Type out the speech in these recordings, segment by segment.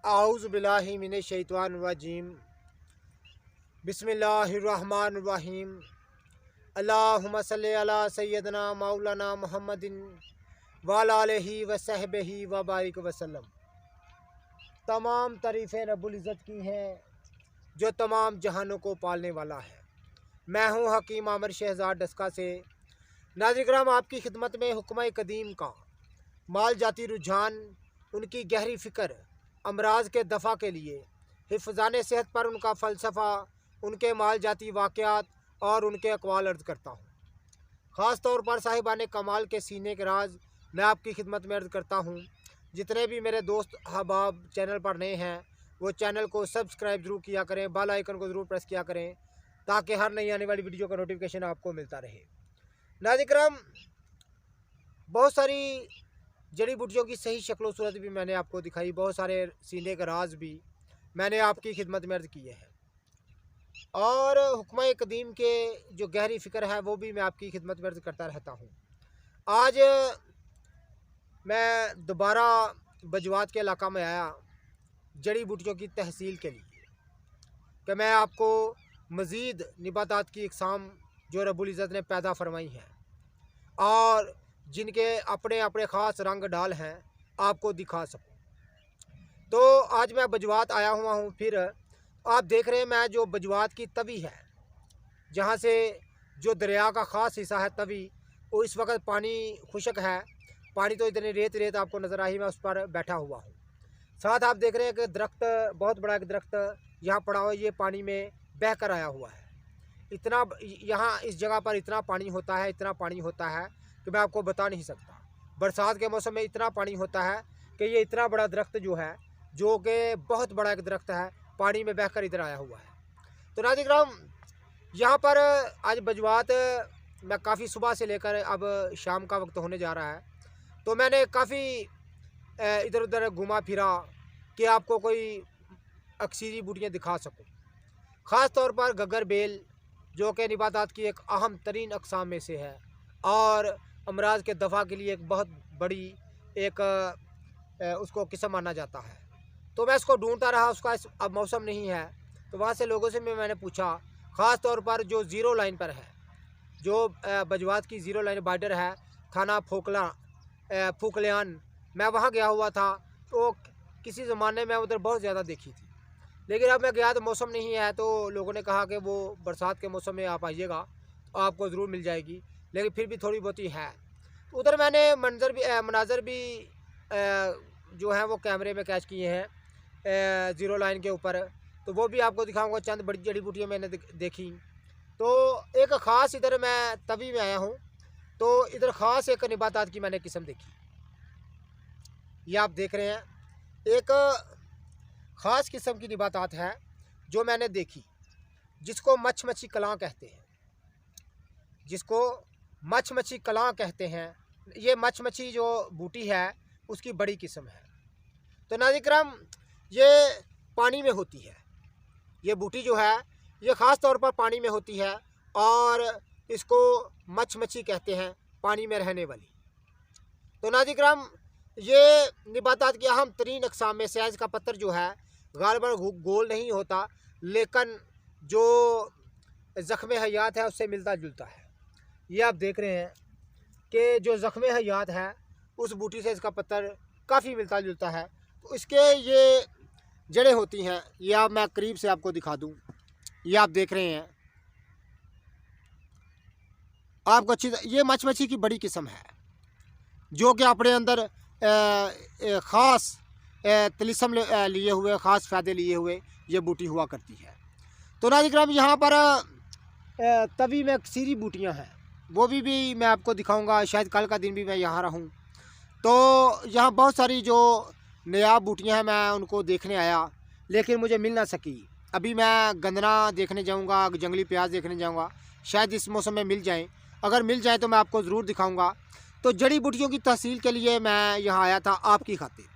आऊज़ु बिल्लाहि मिनश शैतानिर रजीम। बिस्मिल्लाहिर्रहमानिर्रहीम। अल्लाहुम्मा सल्लि अला सय्यदना मौलाना मुहम्मदिन व अला आलिहि व सहबिहि व बारिक वसल्लम। तमाम तारीफ़ें रब्बुल इज़्ज़त की हैं जो तमाम जहानों को पालने वाला है। मैं हूँ हकीम आमिर शहज़ाद डस्का से। नाज़रीन किराम, आपकी खिदमत में हुक्म कदीम का माल जाती रुझान, उनकी गहरी फ़िक्र, अमराज के दफ़ा के लिए हिफ़्ज़ाने सेहत पर उनका फ़लसफ़ा, उनके माल जाती वाक़यात और उनके अक़वाल अर्ज़ करता हूँ। ख़ास तौर पर साहिबाने कमाल के सीने के राज मैं आपकी खिदमत में अर्ज़ करता हूँ। जितने भी मेरे दोस्त अहबाब चैनल पर नए हैं वो चैनल को सब्सक्राइब ज़रूर किया करें, बेल आइकन को ज़रूर प्रेस किया करें ताकि हर नई आने वाली वीडियो का नोटिफिकेशन आपको मिलता रहे। नाज़रीन किराम, बहुत सारी जड़ी बूटियों की सही शक्ल सूरत भी मैंने आपको दिखाई, बहुत सारे सीने के राज भी मैंने आपकी खिदमत में अर्ज़ किए हैं और हुक्म कदीम के जो गहरी फ़िक्र है वो भी मैं आपकी खिदमत में अर्ज़ करता रहता हूँ। आज मैं दोबारा बजवात के इलाका में आया जड़ी बूटियों की तहसील के लिए कि मैं आपको मज़ीद निबातात की इक़साम जो रब्बुल इज़्ज़त ने पैदा फरमाई हैं और जिनके अपने अपने ख़ास रंग डाल हैं आपको दिखा सकूं। तो आज मैं बजवात आया हुआ हूँ। फिर आप देख रहे हैं मैं जो बजवात की तवी है, जहाँ से जो दरिया का ख़ास हिस्सा है तवी, वो इस वक्त पानी खुशक है, पानी तो इतनी रेत रेत आपको नज़र आई, मैं उस पर बैठा हुआ हूँ। साथ आप देख रहे हैं कि दरख्त, बहुत बड़ा एक दरख्त यहाँ पड़ा हुआ, ये पानी में बह कर आया हुआ है। इतना यहाँ इस जगह पर इतना पानी होता है, इतना पानी होता है कि मैं आपको बता नहीं सकता। बरसात के मौसम में इतना पानी होता है कि ये इतना बड़ा दरख्त जो है, जो कि बहुत बड़ा एक दरख्त है, पानी में बहकर इधर आया हुआ है। तो नाज़रीन किराम, यहाँ पर आज बजवात मैं काफ़ी सुबह से लेकर अब शाम का वक्त होने जा रहा है, तो मैंने काफ़ी इधर उधर घुमा फिरा कि आपको कोई अक्सीरी बूटियाँ दिखा सकूँ। ख़ास तौर पर गगर बेल जो कि निबातात की एक अहम तरीन अक़साम में से है और अमराज के दफ़ा के लिए एक बहुत बड़ी एक उसको किस्म माना जाता है। तो मैं इसको ढूंढता रहा, उसका अब मौसम नहीं है, तो वहाँ से लोगों से मैंने पूछा। ख़ास तौर पर जो ज़ीरो लाइन पर है, जो बजवात की ज़ीरो लाइन बार्डर है, थाना फूकलियान, मैं वहाँ गया हुआ था। तो किसी ज़माने में उधर बहुत ज़्यादा देखी थी, लेकिन अब मैं गया तो मौसम नहीं है, तो लोगों ने कहा कि वो बरसात के मौसम में आप आइएगा तो आपको ज़रूर मिल जाएगी, लेकिन फिर भी थोड़ी बहुत ही है। उधर मैंने मनाज़र भी जो हैं वो कैमरे में कैच किए हैं ज़ीरो लाइन के ऊपर, तो वो भी आपको दिखाऊंगा। चंद बड़ी जड़ी बूटियाँ मैंने देखी। तो एक ख़ास इधर मैं तवी में आया हूँ, तो इधर ख़ास एक निबातात की मैंने किस्म देखी। ये आप देख रहे हैं, एक ख़ास किस्म की निबातात है जो मैंने देखी, जिसको मच्छी कलां कहते हैं, जिसको मच्छी कलां कहते हैं। ये मच्छी जो बूटी है उसकी बड़ी किस्म है। तो नाज़रीन किराम, ये पानी में होती है, ये बूटी जो है ये ख़ास तौर पर पानी में होती है और इसको मच्छी कहते हैं, पानी में रहने वाली। तो नाज़रीन किराम, ये निबातात की अहम तरीन अक़साम में से इसका पत्तर जो है गालिबन गोल नहीं होता, लेकिन जो ज़ख्म हयात है उससे मिलता जुलता है। ये आप देख रहे हैं कि जो ज़ख्म हयात है उस बूटी से इसका पत्तर काफ़ी मिलता जुलता है। तो इसके ये जड़ें होती हैं, ये आप मैं करीब से आपको दिखा दूं। ये आप देख रहे हैं, आपको अच्छी, ये मच्छी की बड़ी किस्म है जो कि अपने अंदर ख़ास तिलिस्म लिए हुए, ख़ास फ़ायदे लिए हुए ये बूटी हुआ करती है। तो नाज़रीन किराम, यहाँ पर तवी में अक्सीरी बूटियाँ हैं, वो भी मैं आपको दिखाऊंगा। शायद कल का दिन भी मैं यहाँ रहूँ, तो यहाँ बहुत सारी जो नायाब बूटियाँ हैं मैं उनको देखने आया, लेकिन मुझे मिल ना सकी। अभी मैं गंदना देखने जाऊँगा, जंगली प्याज देखने जाऊँगा, शायद इस मौसम में मिल जाएँ। अगर मिल जाए तो मैं आपको ज़रूर दिखाऊँगा। तो जड़ी बूटियों की तहसील के लिए मैं यहाँ आया था आपकी खातिर।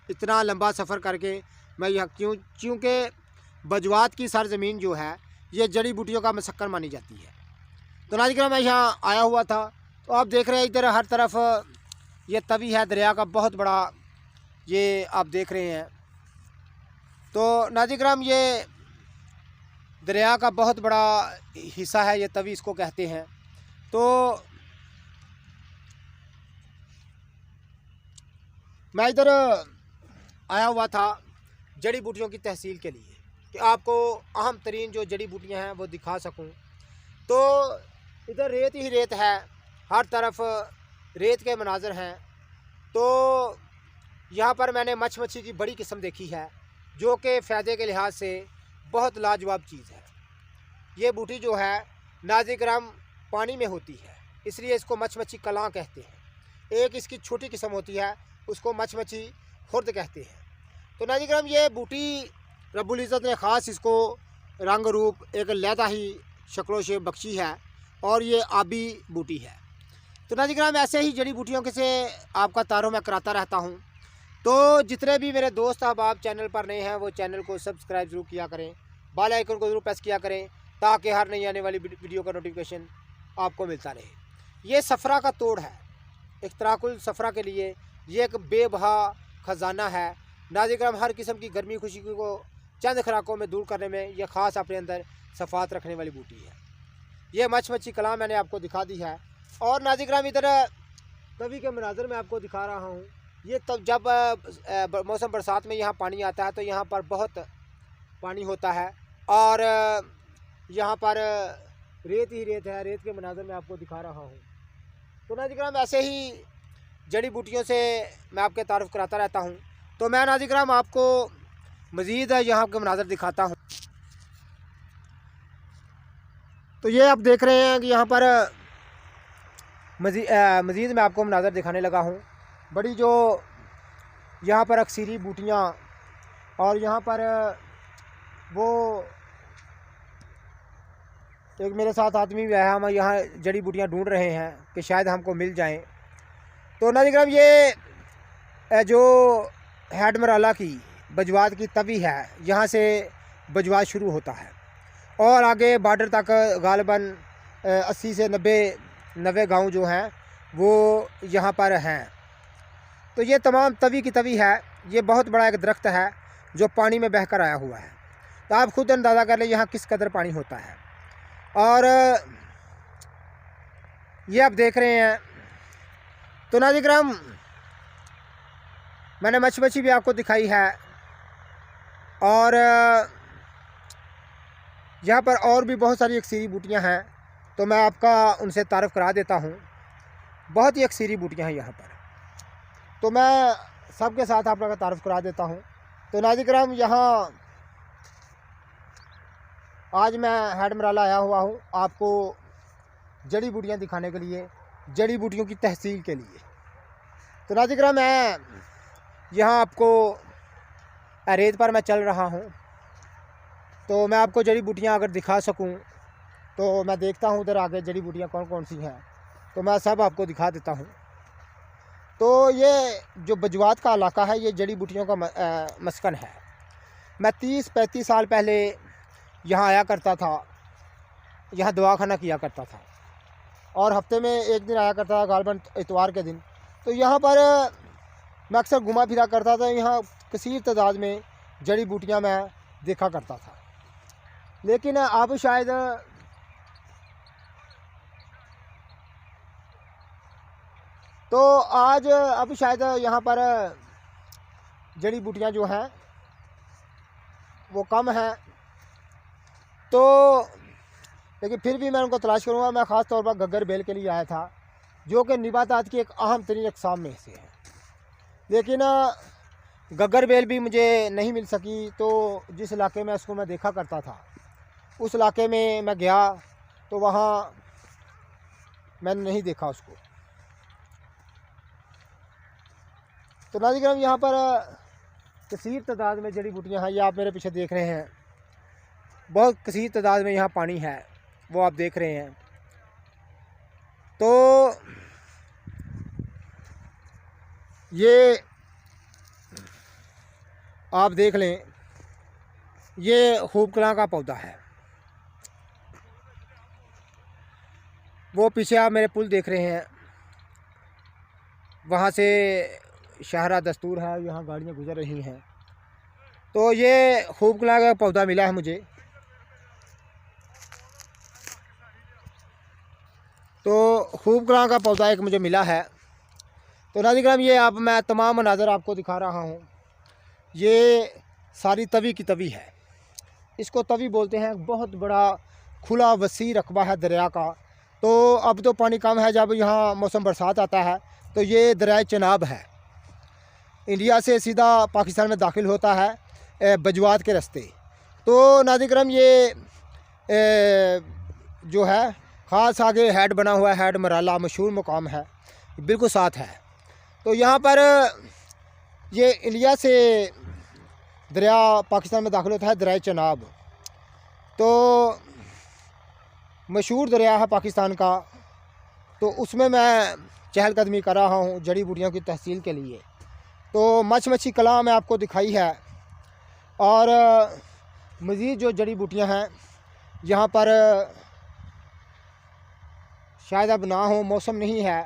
इतना लंबा सफ़र करके मैं यहाँ क्योंकि बजवात की सरज़मीन जो है ये जड़ी बूटियों का मसक्कन मानी जाती है। तो नाज़रीन किराम, मैं यहाँ आया हुआ था। तो आप देख रहे हैं इधर हर तरफ ये तवी है दरिया का बहुत बड़ा, ये आप देख रहे हैं तो नाज़रीन ये दरिया का बहुत बड़ा हिस्सा है, ये तवी इसको कहते हैं। तो मैं इधर आया हुआ था जड़ी बूटियों की तहसील के लिए कि आपको अहम तरीन जो जड़ी बूटियां हैं वो दिखा सकूं। तो इधर रेत ही रेत है, हर तरफ रेत के मनाज़र हैं। तो यहाँ पर मैंने मच्छी की बड़ी किस्म देखी है जो कि फ़ायदे के लिहाज से बहुत लाजवाब चीज़ है। ये बूटी जो है नाज़रीन पानी में होती है, इसलिए इसको मच्छी कलां कहते हैं। एक इसकी छोटी किस्म होती है, उसको मच्छी खुर्द कहते हैं। तो नाज़रीन ये बूटी रब्बुल इज़्ज़त ने ख़ास इसको रंग रूप एक लहदा ही शक्लो शेप बख्शी है और ये आबी बूटी है। तो नाज़रीन ऐसे ही जड़ी बूटियों के से आपका तारुफ मैं कराता रहता हूँ। तो जितने भी मेरे दोस्त अहबाब चैनल पर नए हैं वो चैनल को सब्सक्राइब ज़रूर किया करें, बेल आइकन को ज़रूर प्रेस किया करें ताकि हर नई आने वाली वीडियो का नोटिफिकेशन आपको मिलता रहे। ये सफ़रा का तोड़ है, इख्तराकुल सफ़रा के लिए ये एक बेबहा ख़जाना है। नाज़रीन हर किस्म की गर्मी खुशी को चंद खुराकों में दूर करने में यह ख़ास अपने अंदर सफ़ात रखने वाली बूटी है। ये मच्छी कलां मैंने आपको दिखा दी है। और नाज़रीन इधर तवी के मनाज़र में आपको दिखा रहा हूँ। ये तब जब मौसम बरसात में यहाँ पानी आता है तो यहाँ पर बहुत पानी होता है और यहाँ पर रेत ही रेत है, रेत के मनाज़र में आपको दिखा रहा हूँ। तो नाज़रीन ऐसे ही जड़ी बूटियों से मैं आपके तारुफ कराता रहता हूँ। तो मैं नाज़रीन आपको मज़ीद यहाँ के मनाज़र दिखाता हूँ। तो ये आप देख रहे हैं कि यहाँ पर मज़ीद मैं आपको मनाज़र दिखाने लगा हूँ। बड़ी जो यहाँ पर अक्सीरी बूटियाँ और यहाँ पर वो एक मेरे साथ आदमी भी आया, हम यहाँ जड़ी बूटियाँ ढूंढ रहे हैं कि शायद हमको मिल जाएं। तो नाज़रीन ये जो हेड मराला की बजवात की तवी है, यहाँ से बजवात शुरू होता है और आगे बॉर्डर तक गालिबन 80 से 90 गांव जो हैं वो यहाँ पर हैं। तो ये तमाम तवी की तवी है। ये बहुत बड़ा एक दरख्त है जो पानी में बहकर आया हुआ है। तो आप खुद अंदाज़ा कर लें यहाँ किस कदर पानी होता है। और ये आप देख रहे हैं। तो नाज़रीन मैंने मच्छी भी आपको दिखाई है और यहाँ पर और भी बहुत सारी अक्सीरी बूटियाँ हैं। तो मैं आपका उनसे तारुफ करा देता हूँ। बहुत ही अक्सीरी बूटियाँ हैं यहाँ पर, तो मैं सबके साथ आपका तारुफ करा देता हूँ। तो नाज़रीन यहाँ आज मैं हेड मराला आया हुआ हूँ आपको जड़ी बूटियाँ दिखाने के लिए, जड़ी बूटियों की तहसील के लिए। तो नाज़रीन मैं यहाँ आपको रेत पर मैं चल रहा हूँ, तो मैं आपको जड़ी बूटियाँ अगर दिखा सकूँ तो मैं देखता हूँ उधर आगे जड़ी बूटियाँ कौन कौन सी हैं, तो मैं सब आपको दिखा देता हूँ। तो ये जो बजवात का इलाका है ये जड़ी बूटियों का मस्कन है। मैं 30-35 साल पहले यहाँ आया करता था, यहाँ दवाखाना किया करता था और हफ्ते में एक दिन आया करता था, गालिबन इतवार के दिन। तो यहाँ पर मैं अक्सर घुमा फिरा करता था। यहाँ कसीर तादाद में जड़ी बूटियाँ मैं देखा करता था, लेकिन अब शायद अब शायद यहाँ पर जड़ी बूटियाँ जो हैं वो कम हैं। तो लेकिन फिर भी मैं उनको तलाश करूँगा। मैं ख़ास तौर पर गग्गर बेल के लिए आया था जो कि निबातात की एक अहम तरीन अक़साम में से है, लेकिन गग्गर बेल भी मुझे नहीं मिल सकी। तो जिस इलाके में उसको मैं देखा करता था उस इलाके में मैं गया तो वहाँ मैंने नहीं देखा उसको। तो नाज़रीन यहाँ पर कसीर तादाद में जड़ी बूटियाँ हैं। ये आप मेरे पीछे देख रहे हैं, बहुत कसीर तादाद में यहाँ पानी है, वो आप देख रहे हैं। तो ये आप देख लें, ये खूब कलां का पौधा है। वो पीछे आप मेरे पुल देख रहे हैं, वहाँ से शाहरा दस्तूर है, यहाँ गाड़ियाँ गुजर रही हैं। तो ये खूब कलां का पौधा मिला है मुझे। तो खूब कलां का पौधा एक मुझे मिला है। तो नाज़रीन किराम, ये आप मैं तमाम मनाज़र आपको दिखा रहा हूँ। ये सारी तवी की तवी है, इसको तवी बोलते हैं। बहुत बड़ा खुला वसी रकबा है दरिया का। तो अब तो पानी कम है, जब यहाँ मौसम बरसात आता है तो ये दरिया चनाब है, इंडिया से सीधा पाकिस्तान में दाखिल होता है बजवात के रास्ते। तो नाज़रीन किराम, ये जो है ख़ास आगे हेड बना हुआ है, हेड मराला मशहूर मुकाम है, बिल्कुल साथ है। तो यहाँ पर ये इंडिया से दरिया पाकिस्तान में दाखिल होता है, दरिया चनाब। तो मशहूर दरिया है पाकिस्तान का। तो उसमें मैं चहलकदमी कर रहा हूँ जड़ी बूटियों की तहसील के लिए। तो मच्छी कलां मैं आपको दिखाई है, और मज़ीद जो जड़ी बूटियाँ हैं यहाँ पर शायद अब ना हो, मौसम नहीं है,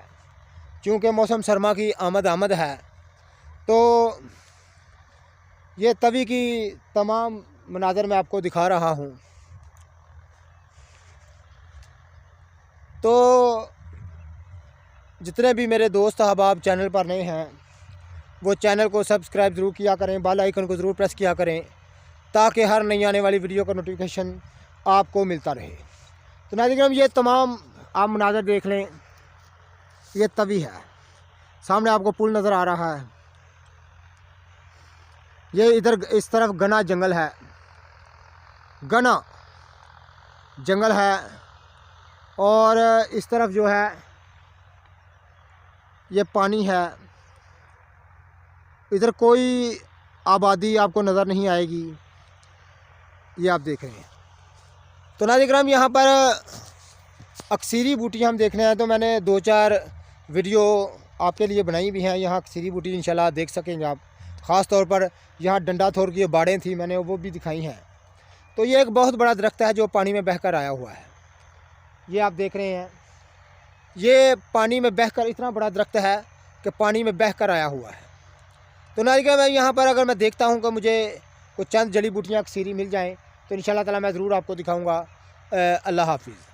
क्योंकि मौसम सरमा की आमद है। तो ये तवी की तमाम मनाज़र मैं आपको दिखा रहा हूँ। तो जितने भी मेरे दोस्त अहबाब चैनल पर नए हैं, वो चैनल को सब्सक्राइब ज़रूर किया करें, बेल आइकन को ज़रूर प्रेस किया करें, ताकि हर नई आने वाली वीडियो का नोटिफिकेशन आपको मिलता रहे। तो नाज़रीन, ये तमाम आप मनाज़र देख लें। ये तवी है, सामने आपको पुल नज़र आ रहा है। ये इधर इस तरफ घना जंगल है, घना जंगल है, और इस तरफ जो है ये पानी है। इधर कोई आबादी आपको नज़र नहीं आएगी, ये आप देख रहे हैं। तो नाज़रीन किराम, यहाँ पर अक्सरी बूटियाँ हम देखने आए, तो मैंने 2-4 वीडियो आपके लिए बनाई भी हैं। यहाँ अक्सरी बूटी इंशाल्लाह देख सकेंगे आप। ख़ास तौर पर यहाँ डंडा थोर की बाड़ें थी, मैंने वो भी दिखाई हैं। तो ये एक बहुत बड़ा दरख्त है जो पानी में बहकर आया हुआ है, ये आप देख रहे हैं। ये पानी में बहकर इतना बड़ा दरख्त है कि पानी में बहकर आया हुआ है। तो नाज़रीन, मैं यहाँ पर अगर मैं देखता हूँ कि मुझे कुछ चंद जड़ी बूटियाँ अक्सरी मिल जाएँ, तो इंशाल्लाह ताला मैं ज़रूर आपको दिखाऊँगा। अल्लाह हाफ़िज़।